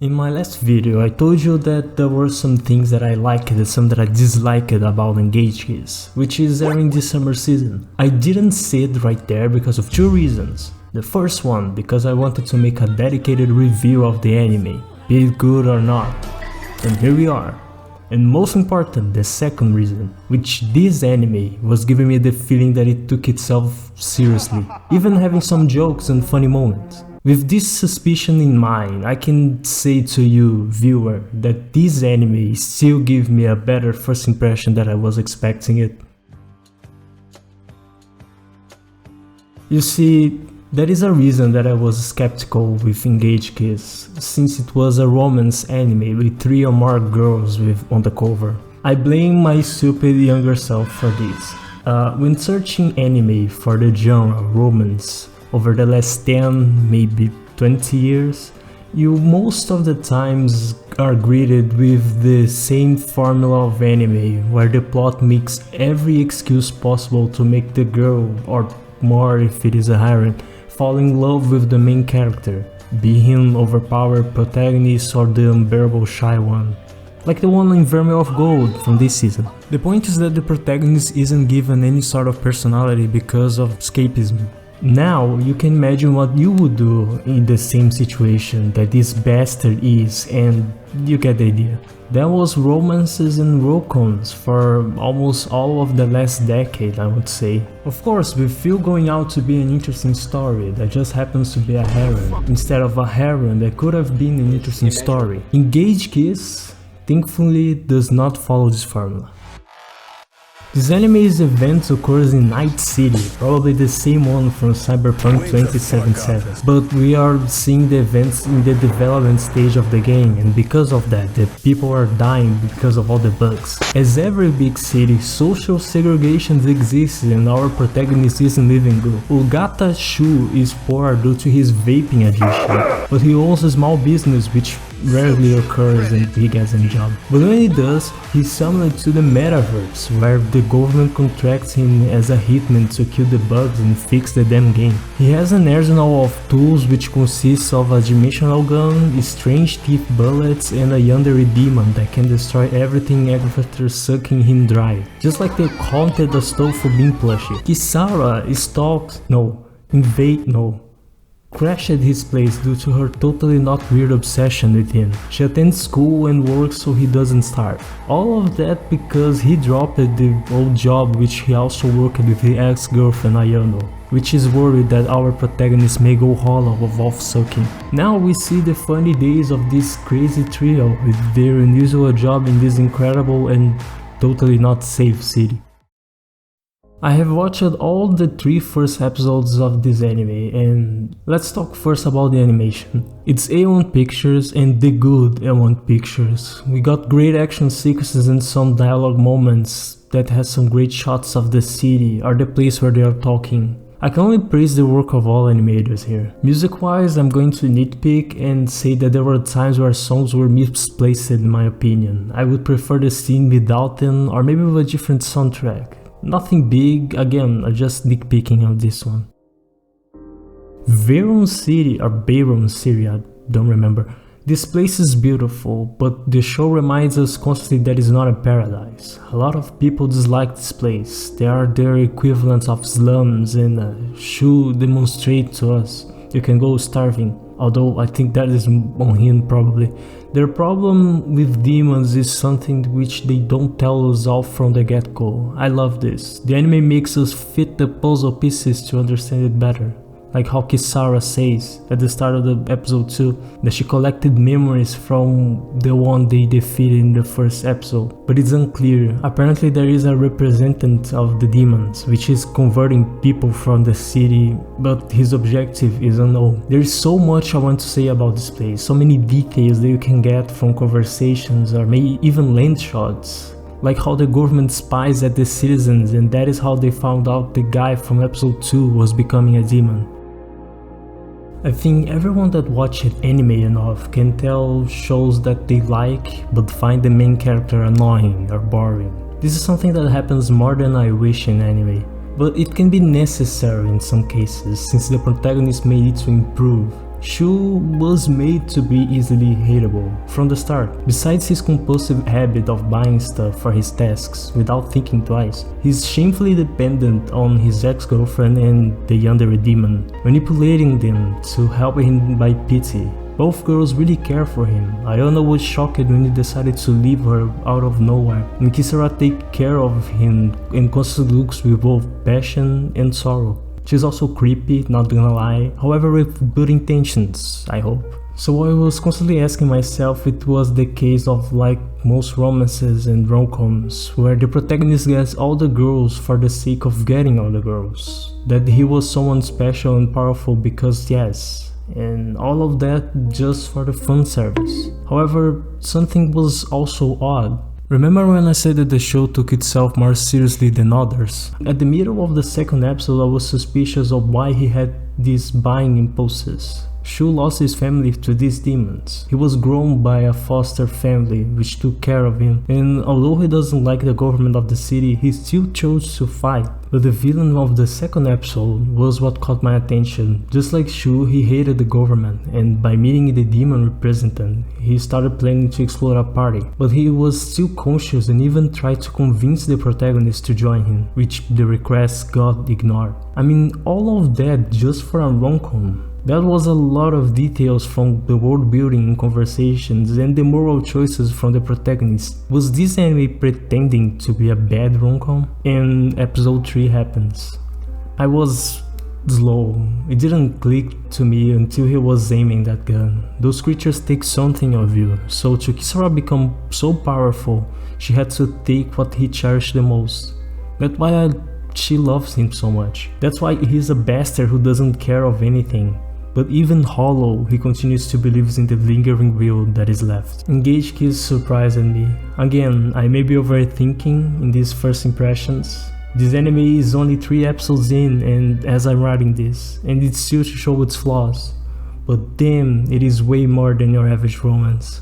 In my last video, I told you that there were some things that I liked and some that I disliked about Engage Kiss, which is airing this summer season. I didn't say it right there because of two reasons. The first one, because I wanted to make a dedicated review of the anime, be it good or not. And here we are. And most important, the second reason, which this anime was giving me the feeling that it took itself seriously, even having some jokes and funny moments. With this suspicion in mind, I can say to you, viewer, that this anime still gives me a better first impression than I was expecting it. You see, there is a reason that I was skeptical with Engage Kiss, since it was a romance anime with 3 or more girls on the cover. I blame my stupid younger self for this. When searching anime for the genre romance, over the last 10, maybe 20 years, you most of the times are greeted with the same formula of anime, where the plot makes every excuse possible to make the girl, or more if it is a harem, fall in love with the main character, be him overpowered protagonist or the unbearable shy one. Like the one in Vermeil of Gold from this season. The point is that the protagonist isn't given any sort of personality because of escapism. Now you can imagine what you would do in the same situation that this bastard is, and you get the idea. There was romances and rokons for almost all of the last decade, I would say. Of course, with Phil going out to be an interesting story that just happens to be a harem, instead of a harem that could have been an interesting story. Engage Kiss, thankfully, does not follow this formula. This anime's event occurs in Night City, probably the same one from Cyberpunk 2077, but we are seeing the events in the development stage of the game, and because of that, the people are dying because of all the bugs. As every big city, social segregation exists and our protagonist isn't living good. Ogata Shu is poor due to his vaping addiction, but he owns a small business which rarely occurs and he gets a job. But when he does, he's summoned to the metaverse, where the government contracts him as a hitman to kill the bugs and fix the damn game. He has an arsenal of tools which consists of a dimensional gun, strange teeth bullets, and a yandere demon that can destroy everything after sucking him dry. Just like the haunted Astolfo Bean plushie. Kisara crashed his place due to her totally not weird obsession with him. She attends school and works so he doesn't starve. All of that because he dropped the old job which he also worked with his ex-girlfriend Ayano, which is worried that our protagonist may go hollow of off-sucking. Now we see the funny days of this crazy trio with their unusual job in this incredible and totally not safe city. I have watched all the 3 first episodes of this anime, and let's talk first about the animation. It's A1 Pictures and the good A1 Pictures. We got great action sequences and some dialogue moments that has some great shots of the city or the place where they are talking. I can only praise the work of all animators here. Music-wise, I'm going to nitpick and say that there were times where songs were misplaced in my opinion. I would prefer the scene without them or maybe with a different soundtrack. Nothing big, again, I'm just nitpicking on this one. Bayron City, I don't remember. This place is beautiful, but the show reminds us constantly that it's not a paradise. A lot of people dislike this place. They are their equivalents of slums and should demonstrate to us you can go starving. Although I think that is on him probably. Their problem with demons is something which they don't tell us all from the get-go. I love this. The anime makes us fit the puzzle pieces to understand it better. Like how Kisara says at the start of the episode 2 that she collected memories from the one they defeated in the first episode, but it's unclear. Apparently there is a representative of the demons which is converting people from the city, but his objective is unknown. There is so much I want to say about this place, so many details that you can get from conversations or maybe even land shots. Like how the government spies at the citizens, and that is how they found out the guy from episode 2 was becoming a demon. I think everyone that watched anime enough can tell shows that they like but find the main character annoying or boring. This is something that happens more than I wish in anime, but it can be necessary in some cases since the protagonist may need to improve. Shu was made to be easily hateable from the start. Besides his compulsive habit of buying stuff for his tasks without thinking twice, he's shamefully dependent on his ex-girlfriend and the yandere demon, manipulating them to help him by pity. Both girls really care for him. Ayana was shocked when he decided to leave her out of nowhere, and Kisara takes care of him and constantly looks with both passion and sorrow. She's also creepy, not gonna lie, however with good intentions, I hope. So I was constantly asking myself if it was the case of like most romances and rom-coms, where the protagonist gets all the girls for the sake of getting all the girls. That he was someone special and powerful because yes, and all of that just for the fun service. However, something was also odd. Remember when I said that the show took itself more seriously than others? At the middle of the second episode I was suspicious of why he had these buying impulses. Shu lost his family to these demons. He was grown by a foster family which took care of him, and although he doesn't like the government of the city, he still chose to fight. But the villain of the second episode was what caught my attention. Just like Shu, he hated the government, and by meeting the demon representative, he started planning to explode a party. But he was still conscious and even tried to convince the protagonist to join him, which the request got ignored. I mean, all of that just for a rom-com. That was a lot of details from the world building and conversations and the moral choices from the protagonist. Was this anime pretending to be a bad rom-com? And episode 3 happens. I was slow. It didn't click to me until he was aiming that gun. Those creatures take something of you, so to Kisara become so powerful, she had to take what he cherished the most. That's why she loves him so much. That's why he's a bastard who doesn't care of anything. But even hollow, he continues to believe in the lingering will that is left. Engage Kiss surprised me. Again, I may be overthinking in these first impressions. This anime is only 3 episodes in and as I'm writing this, and it's still to show its flaws. But damn, it is way more than your average romance.